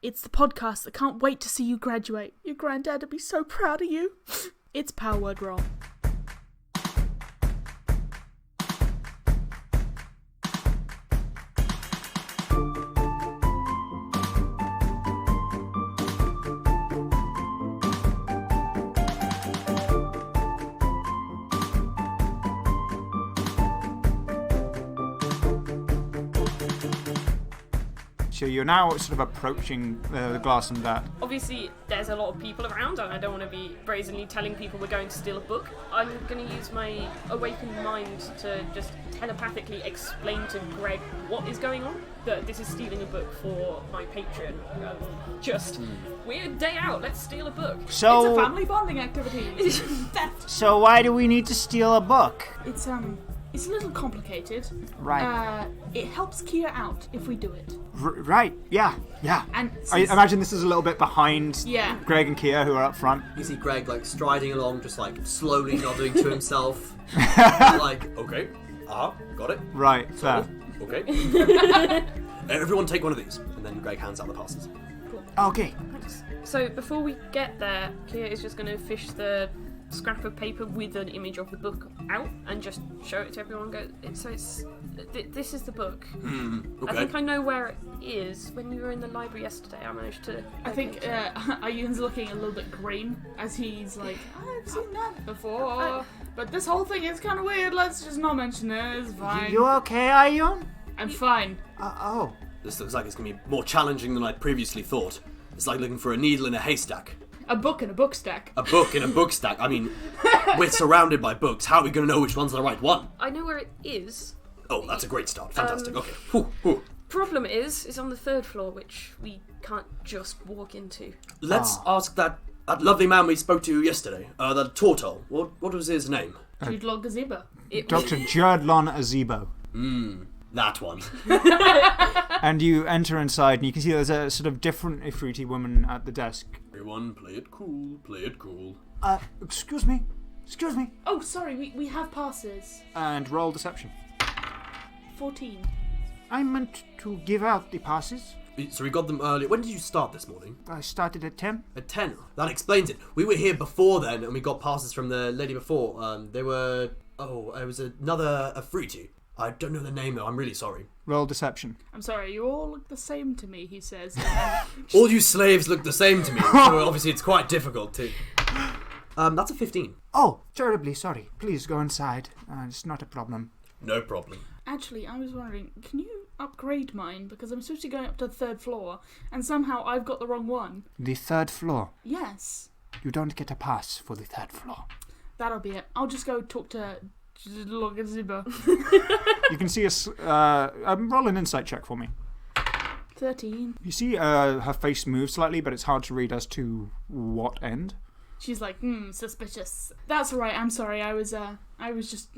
It's the podcast that can't wait to see you graduate. Your granddad would be so proud of you. It's Power Word Roll. So you're now sort of approaching the glass and that. Obviously, there's a lot of people around, and I don't want to be brazenly telling people we're going to steal a book. I'm going to use my awakened mind to just telepathically explain to Greg what is going on. That this is stealing a book for my patron. Weird day out, let's steal a book. So It's a family bonding activity. Theft. So why do we need to steal a book? It's a little complicated. Right. It helps Kiya out if we do it. Right. Yeah. And I imagine this is a little bit behind Yeah. Greg and Kiya, who are up front. You see Greg striding along, just slowly nodding to himself. Okay, got it. Right. Fair. Okay. Everyone take one of these, and then Greg hands out the passes. Okay. So before we get there, Kiya is just going to fish the scrap of paper with an image of the book out and just show it to everyone. This is the book. Okay. I think I know where it is. When you were in the library yesterday, I managed to. I think Ayun's looking a little bit green as he's like, I've seen that before, but this whole thing is kind of weird. Let's just not mention it. It's fine. You okay, Ayun? I'm fine. This looks like it's going to be more challenging than I previously thought. It's like looking for a needle in a haystack. A book in a book stack. A book in a book stack. I mean, we're surrounded by books. How are we going to know which one's the right one? I know where it is. Oh, that's a great start. Fantastic. Okay. Whew. Problem is on the third floor, which we can't just walk into. Let's ask that lovely man we spoke to yesterday. The Torto. What was his name? Jude Law Gazebo. Dr. Jude Law Gazebo. That one. And you enter inside, and you can see there's a sort of different Ifriti woman at the desk. Everyone, play it cool. Play it cool. Excuse me. Oh, sorry, we have passes. And roll deception. 14. I meant to give out the passes. So we got them earlier. When did you start this morning? I started at 10. At 10. That explains it. We were here before then, and we got passes from the lady before. They were... it was another Afriti. I don't know the name, though. I'm really sorry. Roll deception. I'm sorry, you all look the same to me, he says. All you slaves look the same to me, so obviously it's quite difficult to... That's a 15. Oh, terribly sorry. Please go inside. It's not a problem. No problem. Actually, I was wondering, can you upgrade mine? Because I'm supposed to be going up to the third floor, and somehow I've got the wrong one. The third floor. Yes. You don't get a pass for the third floor. That'll be it. I'll just go talk to Jude Law Gazebo. You can see roll an insight check for me. 13. You see her face move slightly, but it's hard to read as to what end. She's like, suspicious. That's all right. I'm sorry. I was just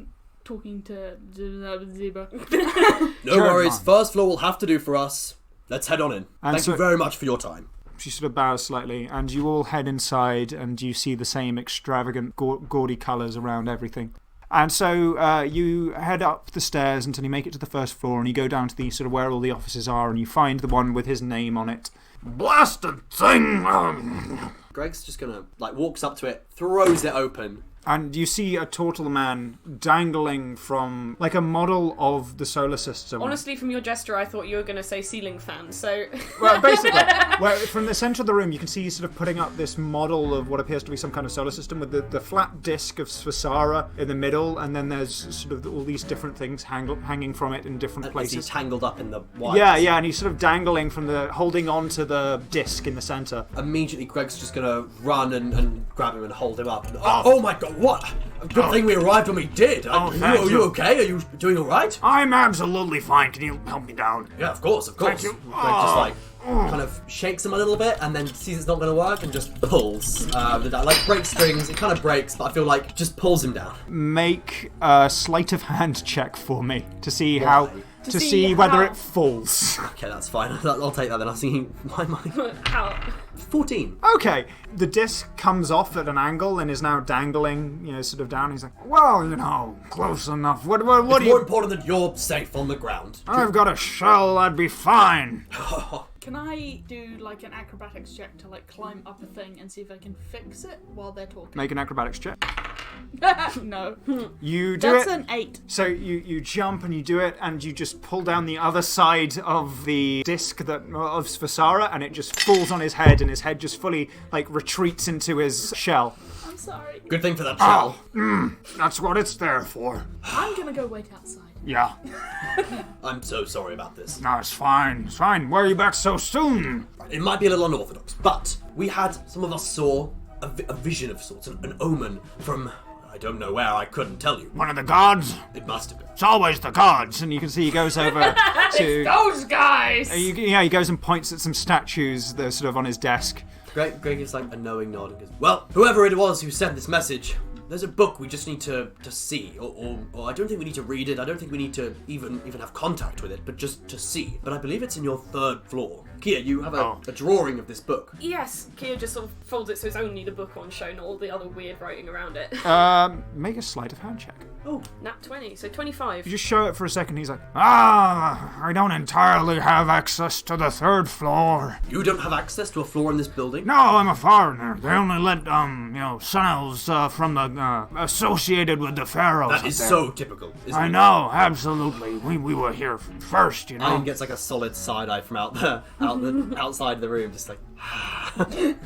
talking to Zeba. No worries. First floor will have to do for us. Let's head on in. Thank you very much for your time. She sort of bows slightly, and you all head inside, and you see the same extravagant, gaudy colours around everything. And so you head up the stairs until you make it to the first floor, and you go down to the sort of where all the offices are, and you find the one with his name on it. Blasted thing! Greg's just gonna, walks up to it, throws it open. And you see a turtle man dangling from, a model of the solar system. Honestly, from your gesture, I thought you were going to say ceiling fan, so... Well, basically, from the centre of the room, you can see he's sort of putting up this model of what appears to be some kind of solar system with the flat disc of Svasara in the middle, and then there's sort of all these different things hanging from it in different places. He's tangled up in the wires. Yeah, and he's sort of dangling from holding on to the disc in the centre. Immediately, Greg's just going to run and grab him and hold him up. Oh my god, what? Good thing we arrived when we did. Are you okay? Are you doing all right? I'm absolutely fine. Can you help me down? Yeah, of course. Thank you. Greg just kind of shakes him a little bit and then sees it's not going to work and just pulls. Breaks strings. It kind of breaks, but I feel like just pulls him down. Make a sleight of hand check for me to see how... To see whether it falls. Okay, that's fine. I'll take that then. I'll see why am I... How? 14. Okay. The disc comes off at an angle and is now dangling, sort of down. He's like, well, close enough. What it's do you... more important that you're safe on the ground. I've got a shell, I'd be fine. Can I do like an acrobatics check to like climb up a thing and see if I can fix it while they're talking? Make an acrobatics check. No. You do That's it. an 8. So you jump and you do it, and you just pull down the other side of the disc of Svasara, and it just falls on his head, and his head just fully like retreats into his shell. I'm sorry. Good thing for that shell. That's what it's there for. I'm gonna go wait outside. Yeah. I'm so sorry about this. No, it's fine. It's fine. Why are you back so soon? It might be a little unorthodox, but some of us saw a vision of sorts, an omen from, I don't know where, I couldn't tell you. One of the gods? It must have been. It's always the gods. And you can see he goes over to... Those guys! he goes and points at some statues that are sort of on his desk. Greg gives like a knowing nod and goes, well, whoever it was who sent this message, there's a book we just need to see, or I don't think we need to read it, I don't think we need to even have contact with it, but just to see. But I believe it's in your 3rd floor. Kiya, you have a drawing of this book. Yes, Kiya just sort of folds it so it's only the book on show, not all the other weird writing around it. Make a sleight of hand check. Oh. Nat 20, so 25. You just show it for a second, he's like, I don't entirely have access to the 3rd floor. You don't have access to a floor in this building? No, I'm a foreigner. They only let, sun elves from the, associated with the pharaohs. That is so typical, isn't it? I know, absolutely. We were here first, you know. Ian gets like a solid side eye from outside the room, just like,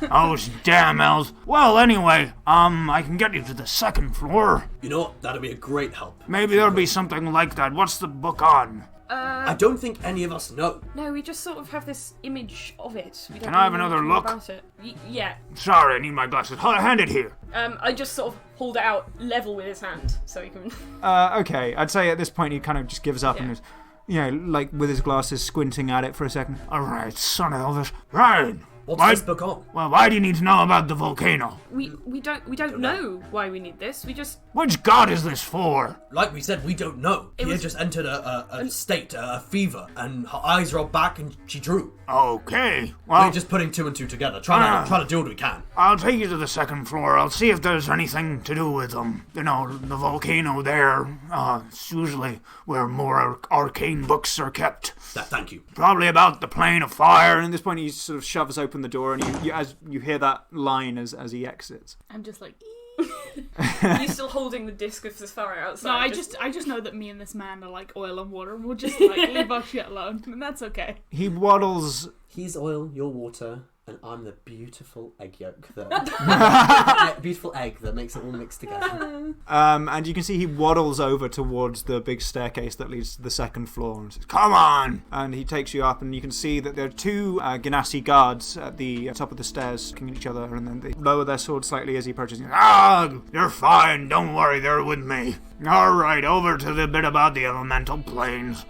Those damn elves. Well, anyway, I can get you to the 2nd floor. you know what, that'll be a great help. Maybe there'll be something like that. What's the book on? I don't think any of us know. No, we just sort of have this image of it. We don't Can I have really know another much look? About it. Yeah. Sorry, I need my glasses. Hand it here. I just sort of hold it out level with his hand so he can... Okay, I'd say at this point he kind of just gives up and is, like with his glasses squinting at it for a second. Alright, son of Elvis. Right. What's this book on? Well, why do you need to know about the volcano? We don't know why we need this. We just... Which god is this for? Like we said, we don't know. Kiya just entered a state, a fever, and her eyes rolled back and she drew. Okay, well... We're just putting 2 and 2 together, trying to do what we can. I'll take you to the 2nd floor. I'll see if there's anything to do with the volcano there. It's usually where more arcane books are kept. Thank you. Probably about the plane of fire. And at this point he sort of shoves open the door and as you hear that line as he exits. I'm just like, Are you still holding the disc of Svasara outside? no, I just know that me and this man are like oil and water, and we'll just like leave our shit alone, and that's okay. He waddles. He's oil, you're water, and I'm the beautiful egg yolk that beautiful egg that makes it all mixed together. And you can see he waddles over towards the big staircase that leads to the 2nd floor and says, "Come on!" And he takes you up, and you can see that there are 2 Ganassi guards at the top of the stairs looking at each other, and then they lower their swords slightly as he approaches. You're fine. Don't worry, they're with me. All right, over to the bit about the elemental planes.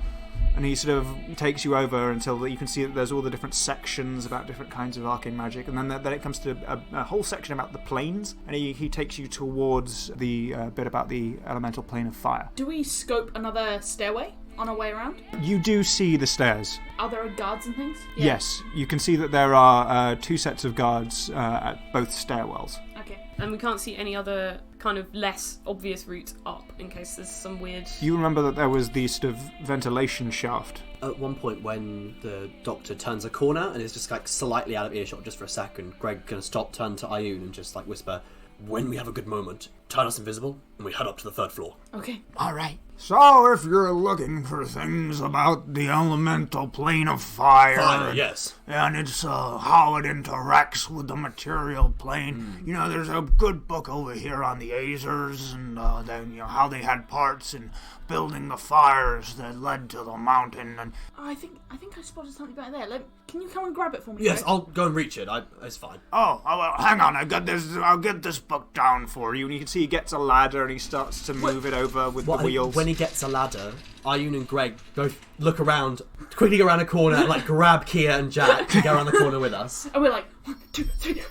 And he sort of takes you over until you can see that there's all the different sections about different kinds of arcane magic, and then it comes to a whole section about the planes, and he takes you towards the bit about the elemental plane of fire. Do we scope another stairway on our way around? You do see the stairs. Are there guards and things? Yeah. Yes, you can see that there are 2 sets of guards at both stairwells. Okay. And we can't see any other kind of less obvious routes up in case there's some weird... You remember that there was the sort of ventilation shaft. At one point when the doctor turns a corner and is just like slightly out of earshot just for a second, Greg gonna stop, turn to Ayun and just like whisper, "When we have a good moment, turn us invisible and we head up to the 3rd floor." Okay. All right. So if you're looking for things about the elemental plane of fire... yes. And it's how it interacts with the material plane. You know, there's a good book over here on the Azers, and then how they had parts in building the fires that led to the mountain. And I think I spotted something back there. Can you come and grab it for me? Yes, Greg? I'll go and reach it. It's fine. well, hang on, I'll get this book down for you. And you can see he gets a ladder and he starts to move it over with the wheels. When he gets a ladder, Ayun and Greg both look around, quickly go around a corner and like grab Kiya and Jack to go around the corner with us. And we're like, 1, 2, 3.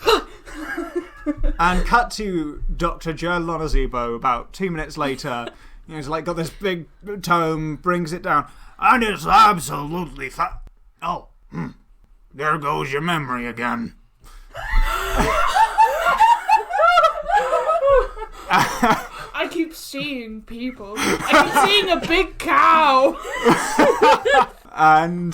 And cut to Dr. Jude Law Gazebo about 2 minutes later. He's like got this big tome, brings it down, and it's absolutely there goes your memory again. I keep seeing people. I keep seeing a big cow. And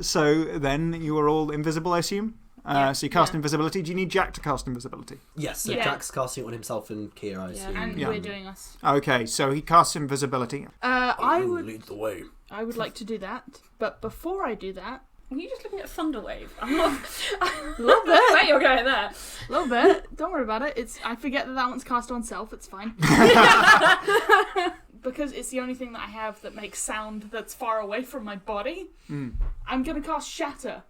so then you are all invisible, I assume? So you cast invisibility. Do you need Jack to cast invisibility? Yes, so Jack's casting it on himself and Kiya, I assume. And we're doing us. Okay, so he casts invisibility. I would lead the way. I would like to do that, but before I do that, Are you just looking at Thunderwave? I'm not. a little bit. Where you're going there? A little bit. Don't worry about it. I forget that one's cast on self. It's fine. Because it's the only thing that I have that makes sound that's far away from my body. I'm gonna cast Shatter.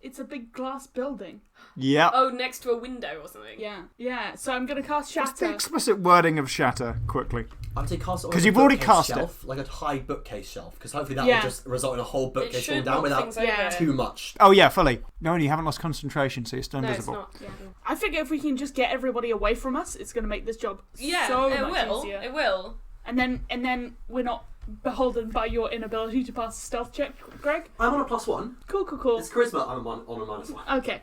It's a big glass building. Yeah. Oh, next to a window or something. Yeah. So I'm gonna cast What's the Shatter. explicit wording of Shatter, quickly? I'd say cast it on 'Cause a you've already bookcase cast it. shelf, like a high bookcase shelf, because hopefully that Yeah. will just result in a whole It bookcase should falling down knock without things over. Yeah. too much. Oh, yeah, fully. No, you haven't lost concentration, so you're still No, it's invisible. not. Yeah. I figure if we can just get everybody away from us, it's gonna make this job Yeah, so it much will. easier. It will. And then we're not beholden by your inability to pass a stealth check, Greg. I'm on a +1. Cool. It's charisma, I'm on a -1. Okay.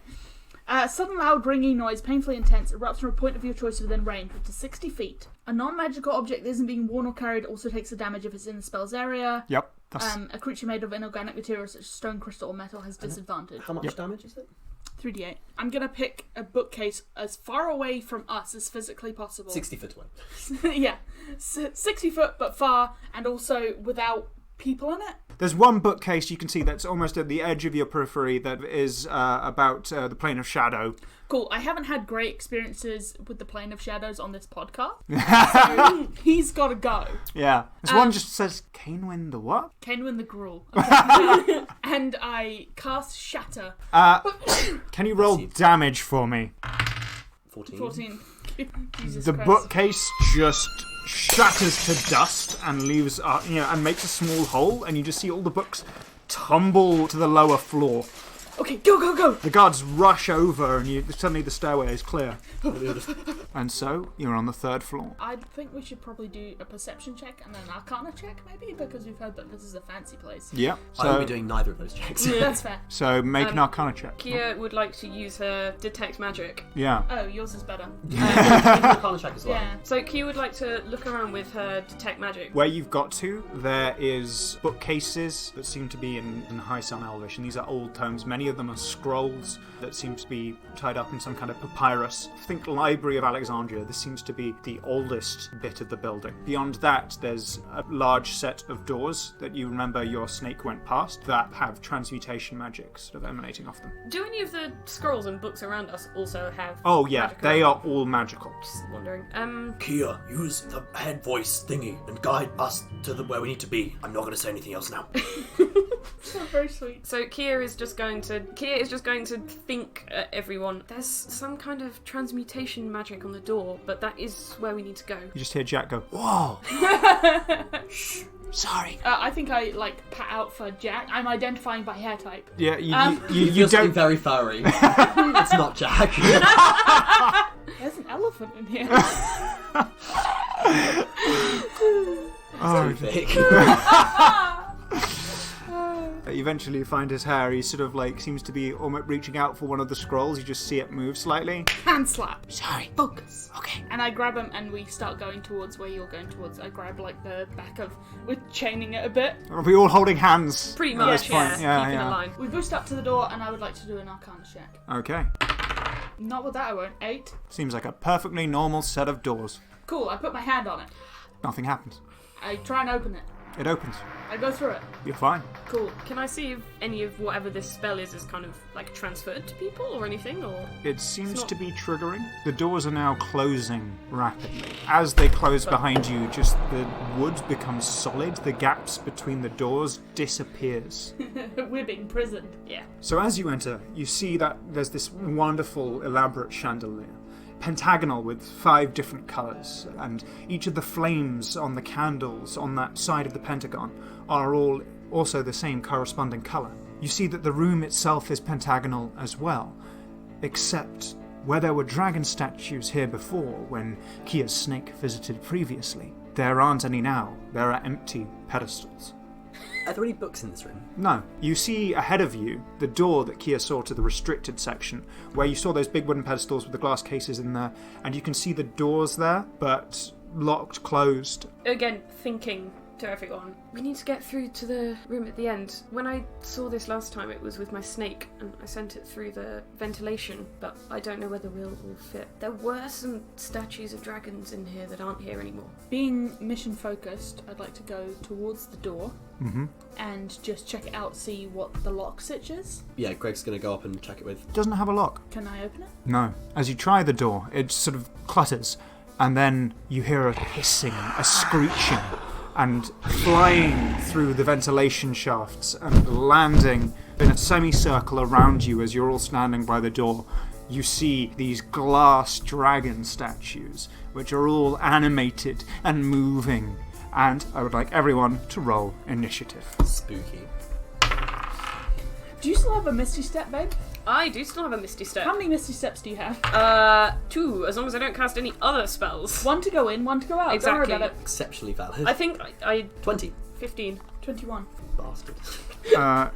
Sudden loud ringing noise, painfully intense, erupts from a point of your choice within range, up to 60 feet. A non-magical object that isn't being worn or carried also takes the damage if it's in the spell's area. Yep. That's... A creature made of inorganic materials such as stone, crystal, or metal has disadvantage. How much damage is it? 3d8. I'm gonna pick a bookcase as far away from us as physically possible. 60 foot away. Yeah. 60 foot, but far, and also without people in it. There's one bookcase you can see that's almost at the edge of your periphery that is about the plane of shadow. Cool. I haven't had great experiences with the plane of shadows on this podcast. So he's got to go. Yeah. There's one just says, Canewin the what? Kenwin the Gruel. Okay. And I cast Shatter. Can you roll damage for me? 14. 14. Jesus The Christ. bookcase just shatters to dust and leaves, and makes a small hole, and you just see all the books tumble to the lower floor. Okay, go! The guards rush over, and suddenly the stairway is clear. And so you're on the 3rd floor. I think we should probably do a perception check and an arcana check, maybe, because we've heard that this is a fancy place. Yep. I won't So, be doing neither of those checks. That's fair. so make an arcana check. Kiya would like to use her detect magic. Yeah. Oh, yours is better. Arcana check as well. Yeah. So Kiya would like to look around with her detect magic. Where you've got to, there is bookcases that seem to be in High Sun Elvish, and these are old tomes. Many of them are scrolls that seem to be tied up in some kind of papyrus. Think Library of Alexandria. This seems to be the oldest bit of the building. Beyond that, there's a large set of doors that you remember your snake went past that have transmutation magic sort of emanating off them. Do any of the scrolls and books around us also have? Oh yeah, magic they around are all magical. Just wondering. Kiya, use the head voice thingy and guide us to where we need to be. I'm not going to say anything else now. So very sweet. So Kiya is just going to think at everyone. There's some kind of transmutation magic on the door, but that is where we need to go. You just hear Jack go, "Whoa!" Shh. Sorry. I think I pat out for Jack. I'm identifying by hair type. Yeah, You you something don't. very furry. It's not Jack. There's an elephant in here. So thick. Eventually, you find his hair. He sort of seems to be almost reaching out for one of the scrolls. You just see it move slightly. Hand slap. Sorry. Focus. Okay. And I grab him and we start going towards where you're going towards. I grab the back of... We're chaining it a bit. Are we all holding hands? Pretty at much, this point? yeah. Keeping Yeah. a line. We boost up to the door and I would like to do an arcana check. Okay. Not with that, I won't. 8. Seems like a perfectly normal set of doors. Cool, I put my hand on it. Nothing happens. I try and open it. It opens. I go through it. You're fine. Cool. Can I see if any of whatever this spell is kind of transferred to people or anything, or? It seems not- to be triggering. The doors are now closing rapidly. As they close behind you, just the wood becomes solid. The gaps between the doors disappears. We're being prisoned. Yeah. So as you enter, you see that there's this wonderful, elaborate chandelier. Pentagonal with 5 different colours, and each of the flames on the candles on that side of the pentagon are all also the same corresponding colour. You see that the room itself is pentagonal as well, except where there were dragon statues here before when Kiya's snake visited previously, there aren't any now. There are empty pedestals. Are there any books in this room? No. You see ahead of you the door that Kiya saw to the restricted section, where you saw those big wooden pedestals with the glass cases in there, and you can see the doors there, but locked, closed. Again, thinking to everyone. We need to get through to the room at the end. When I saw this last time, it was with my snake, and I sent it through the ventilation, but I don't know whether we'll all fit. There were some statues of dragons in here that aren't here anymore. Being mission focused, I'd like to go towards the door and just check it out, see what the lock switch is. Yeah, Greg's going to go up and check it with. Doesn't have a lock. Can I open it? No. As you try the door, it sort of clutters, and then you hear a hissing, a screeching, and flying through the ventilation shafts and landing in a semicircle around you as you're all standing by the door. You see these glass dragon statues, which are all animated and moving. And I would like everyone to roll initiative. Spooky. Do you still have a Misty Step, babe? I do still have a Misty Step. How many Misty Steps do you have? 2, as long as I don't cast any other spells. 1 to go in, 1 to go out. Exactly. Don't worry about it. Exceptionally valid. I think I 20. 15. 21. Bastard.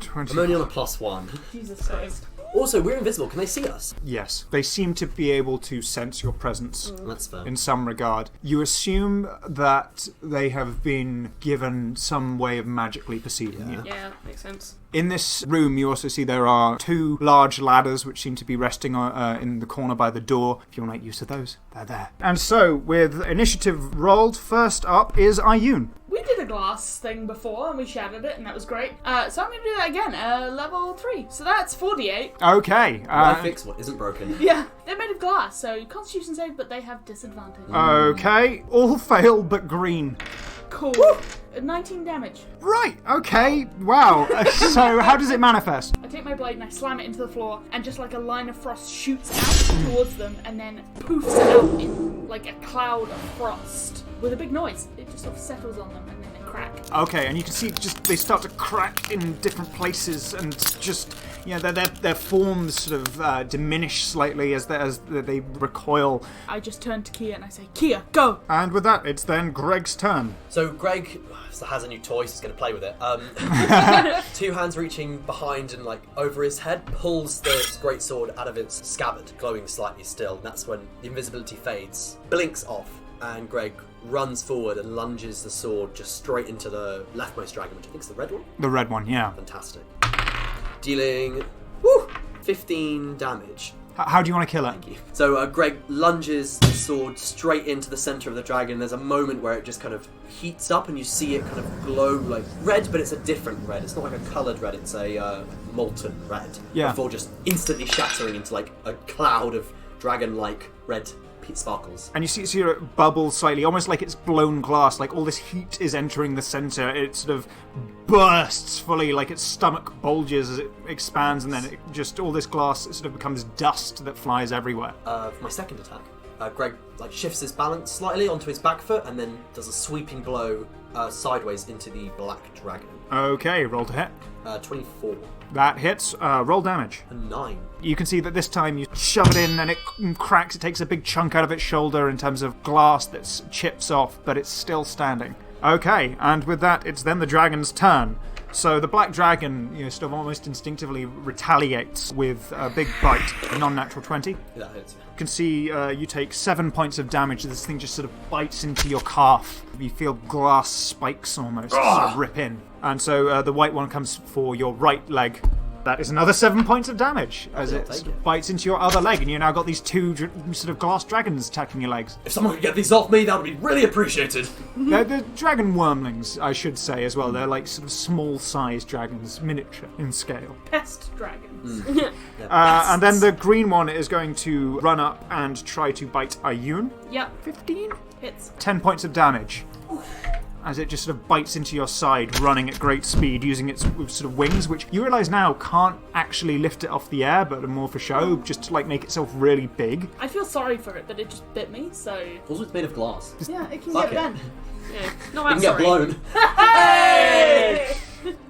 20. I'm only on a +1. Jesus Christ. Also, we're invisible. Can they see us? Yes, they seem to be able to sense your presence That's fair. in some regard. You assume that they have been given some way of magically perceiving you. Yeah, that makes sense. In this room, you also see there are 2 large ladders which seem to be resting in the corner by the door. If you want to make use of those, they're there. And so, with initiative rolled, first up is Ayun. We did a glass thing before and we shattered it and that was great. So I'm going to do that again, level 3. So that's 48. Okay. Why fix what isn't broken? Yeah, they're made of glass, so Constitution save, but they have disadvantage. Okay. All fail but green. Cool. 19 damage. Right. Okay. Wow. So, how does it manifest? I take my blade and I slam it into the floor, and just like a line of frost shoots out towards them and then poofs out in like a cloud of frost with a big noise. It just sort of settles on them and then they crack. Okay, and you can see just they start to crack in different places, and just their forms sort of diminish slightly as they recoil. I just turn to Kiya and I say, Kiya, go! And with that, it's then Greg's turn. So Greg has a new toy, so he's going to play with it. 2 hands reaching behind and like over his head, pulls the greatsword out of its scabbard, glowing slightly still. And that's when the invisibility fades, blinks off, and Greg runs forward and lunges the sword just straight into the leftmost dragon, which I think is the red one. The red one, yeah. Fantastic. Dealing 15 damage. How do you want to kill it? Thank you. So Greg lunges the sword straight into the center of the dragon. There's a moment where it just kind of heats up and you see it kind of glow like red, but it's a different red. It's not like a coloured red, it's a molten red. Yeah. Before just instantly shattering into like a cloud of dragon-like red sparkles. And you see it bubble slightly, almost like it's blown glass, like all this heat is entering the center. It sort of bursts fully, like its stomach bulges as it expands, and then it just all this glass sort of becomes dust that flies everywhere. For my second attack, Greg like shifts his balance slightly onto his back foot and then does a sweeping blow sideways into the black dragon. Okay, roll to hit. 24. That hits. Roll damage. A 9. You can see that this time you shove it in and it cracks. It takes a big chunk out of its shoulder in terms of glass that chips off, but it's still standing. Okay, and with that, it's then the dragon's turn. So the black dragon, sort of almost instinctively retaliates with a big bite, a non-natural 20. That hits. You can see you take 7 points of damage. This thing just sort of bites into your calf. You feel glass spikes almost sort of rip in. And so the white one comes for your right leg. That is another 7 points of damage as it bites into your other leg, and you now got these 2 sort of glass dragons attacking your legs. If someone could get these off me, that would be really appreciated. They're dragon wormlings, I should say, as well. They're like sort of small-sized dragons, miniature in scale. Pest dragons. And then the green one is going to run up and try to bite Ayun. Yep. 15? Hits. 10 points of damage. As it just sort of bites into your side, running at great speed, using its sort of wings, which you realise now can't actually lift it off the air, but are more for show, just to like make itself really big. I feel sorry for it that it just bit me, so... Also, it's made of glass. Yeah, it can Fuck get it. bent. Yeah, not You can that get sorry. blown. Hey!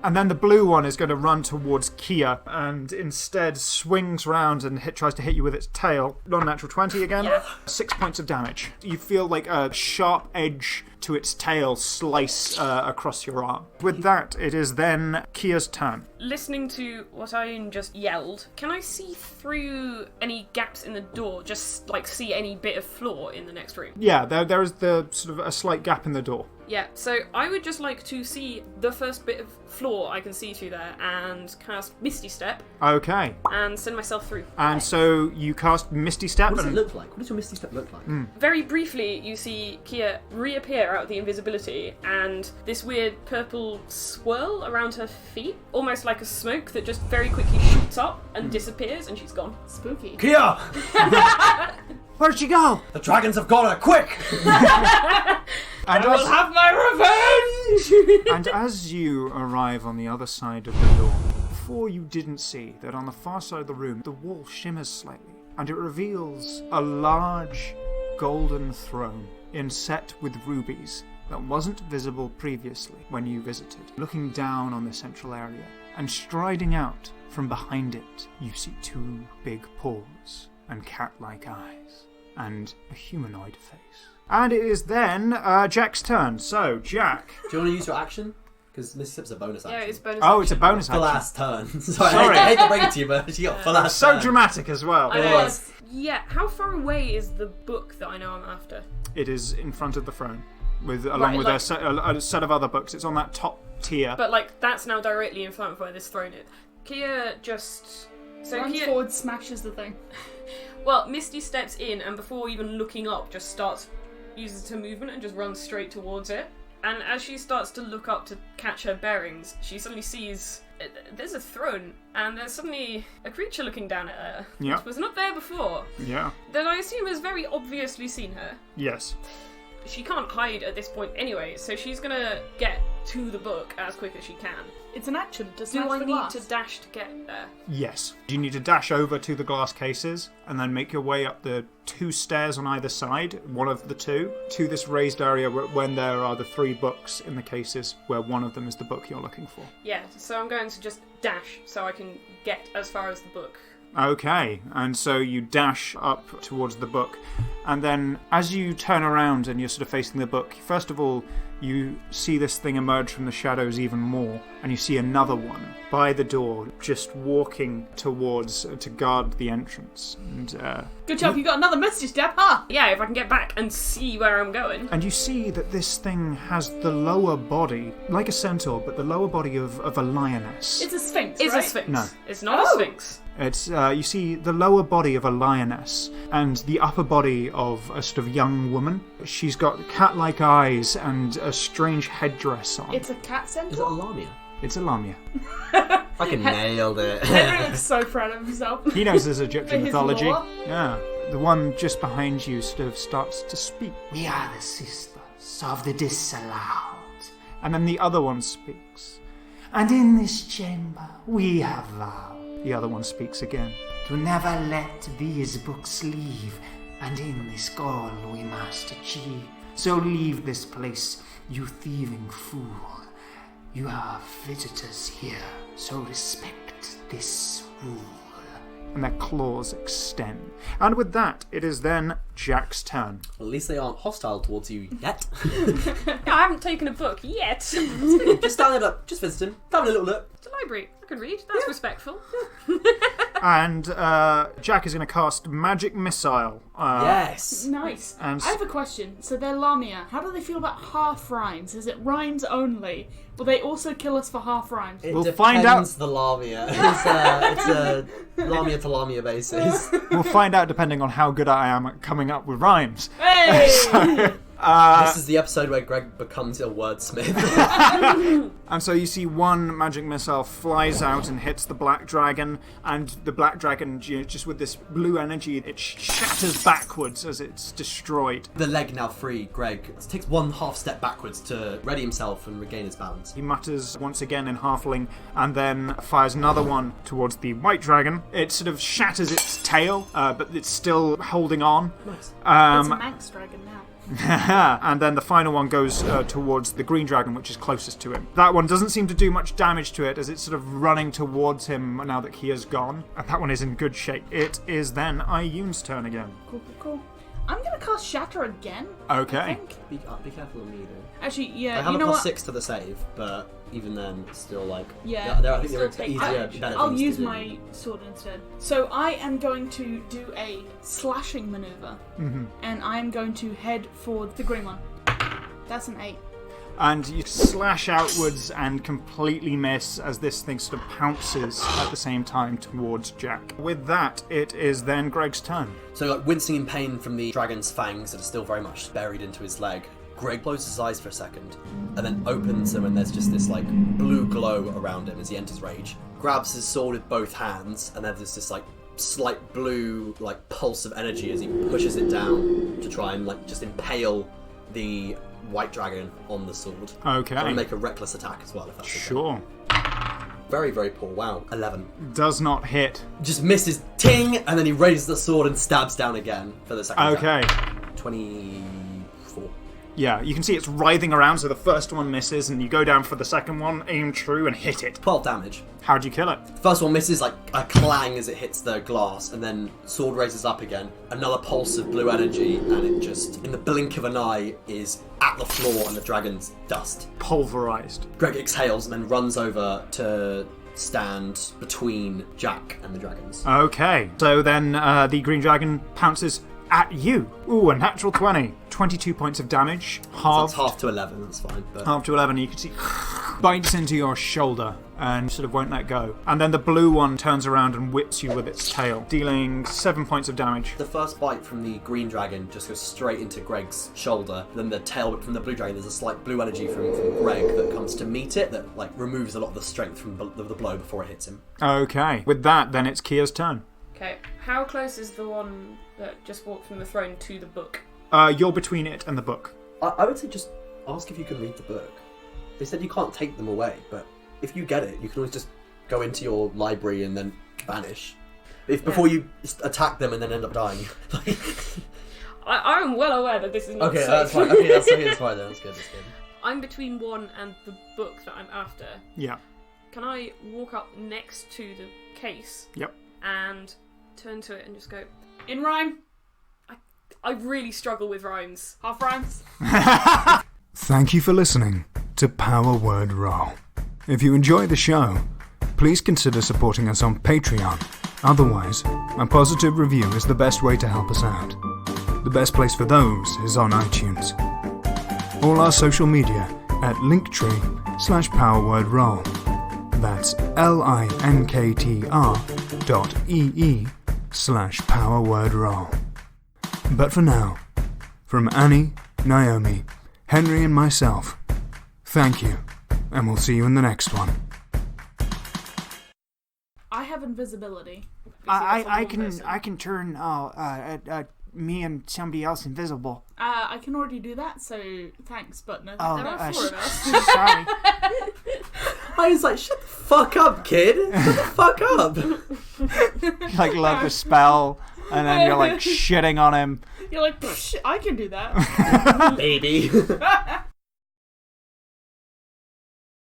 And then the blue one is going to run towards Kiya and instead swings round and tries to hit you with its tail. Non-natural 20 again. Yeah. 6 points of damage. You feel like a sharp edge to its tail slice across your arm. With that, it is then Kia's turn. Listening to what Ian just yelled, can I see through any gaps in the door? Just like see any bit of floor in the next room? Yeah, there is the sort of a slight gap in the door. Yeah, so I would just like to see the first bit of floor I can see through there and cast Misty Step Okay. and send myself through. And so you cast Misty Step. What does it and look like? What does your Misty Step look like? Very briefly, you see Kiya reappear out of the invisibility and this weird purple swirl around her feet, almost like a smoke that just very quickly shoots up and disappears, and she's gone. Spooky. Kiya! Where'd she go? The dragons have got her! Quick! And I will have my revenge! And as you arrive on the other side of the door, before you didn't see that on the far side of the room, the wall shimmers slightly, and it reveals a large golden throne inset with rubies that wasn't visible previously when you visited. Looking down on the central area, and striding out from behind it, you see two big paws and cat-like eyes, and a humanoid face. And it is then Jack's turn. So, Jack. Do you want to use your action? Because Misty Step's a bonus action. Yeah, it's bonus. Oh, it's a action. bonus For action. last turn. Sorry, Sorry. I hate to bring it to you, but she got for last So turn. dramatic as well. I It know. was. Yeah, how far away is the book that I know I'm after? It is in front of the throne, along with like- a set of other books. It's on that top tier. But like, that's now directly in front of where this throne is. Kiya just... So Runs Kiya... forward, smashes the thing. Well, Misty steps in and before even looking up just starts, uses her movement and just runs straight towards it. And as she starts to look up to catch her bearings, she suddenly sees there's a throne and there's suddenly a creature looking down at her, Yeah. which was not there before. Yeah. That I assume has very obviously seen her. Yes. She can't hide at this point anyway, so she's gonna get to the book as quick as she can. It's an action to Do smash I the need glass. to dash to get there? Yes. You need to dash over to the glass cases and then make your way up the two stairs on either side, one of the two, to this raised area when there are the three books in the cases, where one of them is the book you're looking for. Yeah, so I'm going to just dash so I can get as far as the book. Okay, and so you dash up towards the book, and then as you turn around and you're sort of facing the book, first of all, you see this thing emerge from the shadows even more, and you see another one by the door, just walking towards to guard the entrance. And Good job, you got another Misty Step, huh? Yeah, if I can get back and see where I'm going. you see that this thing has the lower body, like a centaur, but the lower body of a lioness. It's a sphinx, It's right? a sphinx. No. It's not a Oh. sphinx. It's you see the lower body of a lioness and the upper body of a sort of young woman. She's got cat-like eyes and a strange headdress on. It's a cat Is it a centaur? Lamia? It's a lamia. Fucking nailed it. Henry looks so proud of himself. He knows there's Egyptian His mythology. lore? Yeah. The one just behind you sort of starts to speak. We are the sisters of the disallowed. And then the other one speaks. And in this chamber we have vowed The other one speaks again. to never let these books leave, and in this goal we must achieve. So leave this place, you thieving fool. You are visitors here, so respect this rule. And their claws extend. And with that, it is then Jack's turn. At least they aren't hostile towards you yet. I haven't taken a book yet. Just standing up, just visiting, having a little look. It's a library. I can read. That's respectful. And Jack is going to cast Magic Missile. Yes. Nice. And I have a question. So they're Lamia. How do they feel about half rhymes? Is it rhymes only? Will they also kill us for half rhymes? It We'll depends find out. the Lamia. It's a Lamia to Lamia basis. We'll find out depending on how good I am at coming up with rhymes. Hey! This is the episode where Greg becomes a wordsmith. And so you see one magic missile flies out and hits the black dragon, and the black dragon, just with this blue energy, it shatters backwards as it's destroyed. The leg now free, Greg takes one half step backwards to ready himself and regain his balance. He mutters once again in halfling, and then fires another one towards the white dragon. It sort of shatters its tail, but it's still holding on. Nice. It's a Manx dragon now. And then the final one goes towards the green dragon, which is closest to him. That one doesn't seem to do much damage to it as it's sort of running towards him now that Kia's gone. And that one is in good shape. It is then Iyun's turn again. Cool, cool, cool. I'm gonna cast Shatter again. Okay. I think. Be careful of me though. Actually, yeah. I have you a know plus what? 6 to the save, but even then, it's still like Yeah, I think still there are take easier, damage. better I'll things to use do. my sword instead. So I am going to do a slashing maneuver, and I am going to head for the green one. That's an 8. And you slash outwards and completely miss as this thing sort of pounces at the same time towards Jack. With that, it is then Greg's turn. So, like, wincing in pain from the dragon's fangs that are still very much buried into his leg, Greg closes his eyes for a second, and then opens them, and there's just this, like, blue glow around him as he enters rage. Grabs his sword with both hands, and then there's this, like, slight blue, like, pulse of energy as he pushes it down to try and, like, just impale the white dragon on the sword. Okay. Trying to make a reckless attack as well, if that's okay. Sure. Very, very poor. Wow. 11. Does not hit. Just misses, ting, and then he raises the sword and stabs down again for the second Okay. attack. 24. Yeah, you can see it's writhing around, so the first one misses, and you go down for the second one, aim true, and hit it. 12 damage. How'd you kill it? The first one misses, like a clang as it hits the glass, and then sword raises up again. Another pulse of blue energy, and it just, in the blink of an eye, is at the floor and the dragon's dust. Pulverized. Greg exhales and then runs over to stand between Jack and the dragons. Okay, so then the green dragon pounces at you. Ooh, a natural 20. 22 points of damage. So Halved. it's half to 11, that's fine. But Half to 11, you can see bites into your shoulder and sort of won't let go. And then the blue one turns around and whips you with its tail, dealing 7 points of damage. the first bite from the green dragon just goes straight into Greg's shoulder. Then the tail whip from the blue dragon, there's a slight blue energy from Greg that comes to meet it, that like removes a lot of the strength from the blow before it hits him. Okay, with that, then it's Kia's turn. Okay, how close is the one that just walked from the throne to the book? You're between it and the book. I would say just ask if you can read the book. They said you can't take them away, but if you get it, you can always just go into your library and then vanish. Before you attack them and then end up dying. I am well aware that this is not Okay, safe. that's fine. Okay, that's fine. That's good. That's good. I'm between one and the book that I'm after. Yeah. Can I walk up next to the case? Yep. And turn to it and just go, In rhyme. I really struggle with rhymes. Half rhymes. Thank you for listening to Power Word Roll. If you enjoy the show, please consider supporting us on Patreon. Otherwise, a positive review is the best way to help us out. The best place for those is on iTunes. All our social media at linktree/powerwordroll. That's linktr.ee/powerwordroll. But for now, from Annie, Naomi, Henry and myself, thank you, and we'll see you in the next one. I have invisibility. I can turn me and somebody else invisible. I can already do that, so thanks, but no. Oh, There are four of us. sorry. I was like, shut the fuck up, kid. Shut the fuck up. Like, love the spell, and then you're like shitting on him. You're like, I can do that. Baby.